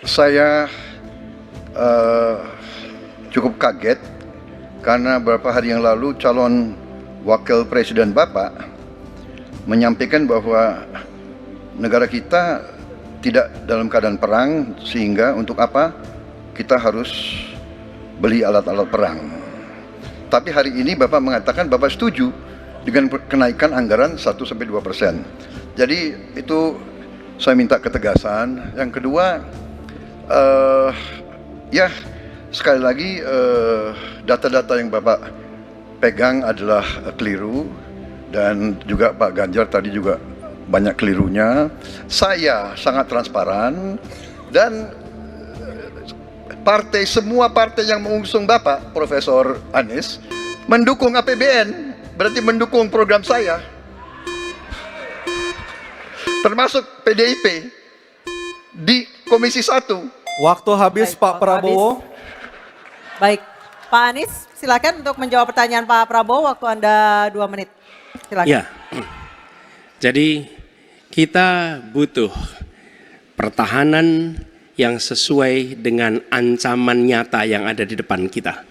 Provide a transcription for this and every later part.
Saya cukup kaget karena beberapa hari yang lalu calon wakil presiden Bapak menyampaikan bahwa negara kita tidak dalam keadaan perang, sehingga untuk apa kita harus beli alat-alat perang. Tapi hari ini Bapak mengatakan Bapak setuju dengan kenaikan anggaran 1-2%. Jadi itu saya minta ketegasan. Yang kedua, ya sekali lagi data-data yang Bapak pegang adalah keliru, dan juga Pak Ganjar tadi juga banyak kelirunya. Saya sangat transparan, dan semua partai yang mengusung Bapak Profesor Anies mendukung APBN, berarti mendukung program saya, termasuk PDIP di Komisi 1. Waktu habis. Baik, Pak Prabowo. Baik, Pak Anies silakan untuk menjawab pertanyaan Pak Prabowo, waktu Anda 2 menit. Silakan. Ya, jadi kita butuh pertahanan yang sesuai dengan ancaman nyata yang ada di depan kita.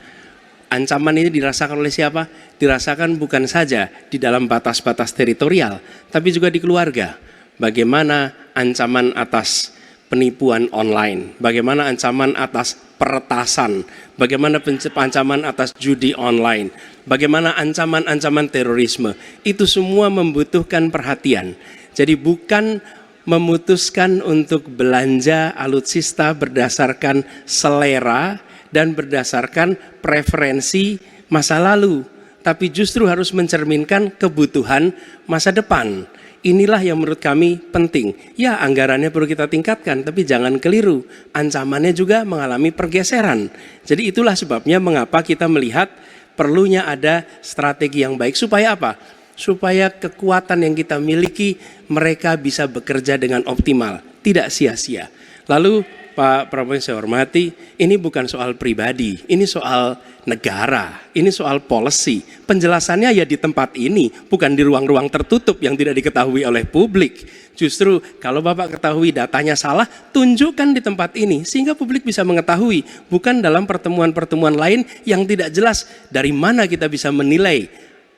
Ancaman ini dirasakan oleh siapa? Dirasakan bukan saja di dalam batas-batas teritorial, tapi juga di keluarga. Bagaimana ancaman atas penipuan online, bagaimana ancaman atas peretasan, bagaimana ancaman atas judi online, bagaimana ancaman-ancaman terorisme. Itu semua membutuhkan perhatian. Jadi bukan memutuskan untuk belanja alutsista berdasarkan selera dan berdasarkan preferensi masa lalu, tapi justru harus mencerminkan kebutuhan masa depan. Inilah yang menurut kami penting. Ya, anggarannya perlu kita tingkatkan, tapi jangan keliru. Ancamannya juga mengalami pergeseran. Jadi itulah sebabnya mengapa kita melihat perlunya ada strategi yang baik. Supaya apa? Supaya kekuatan yang kita miliki mereka bisa bekerja dengan optimal, tidak sia-sia. Lalu Pak Prabowo yang saya hormati, ini bukan soal pribadi, ini soal negara, ini soal policy. Penjelasannya ya di tempat ini, bukan di ruang-ruang tertutup yang tidak diketahui oleh publik. Justru kalau Bapak ketahui datanya salah, tunjukkan di tempat ini sehingga publik bisa mengetahui, bukan dalam pertemuan-pertemuan lain yang tidak jelas dari mana kita bisa menilai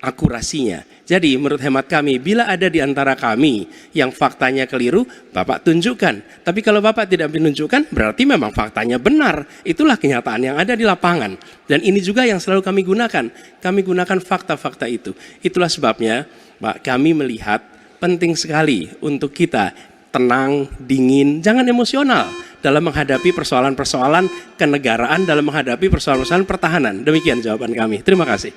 akurasinya. Jadi menurut hemat kami, bila ada di antara kami yang faktanya keliru, Bapak tunjukkan. Tapi kalau Bapak tidak menunjukkan, berarti memang faktanya benar. Itulah kenyataan yang ada di lapangan. Dan ini juga yang selalu kami gunakan. Kami gunakan fakta-fakta itu. Itulah sebabnya, Pak, kami melihat penting sekali untuk kita tenang, dingin, jangan emosional dalam menghadapi persoalan-persoalan kenegaraan, dalam menghadapi persoalan-persoalan pertahanan. Demikian jawaban kami. Terima kasih.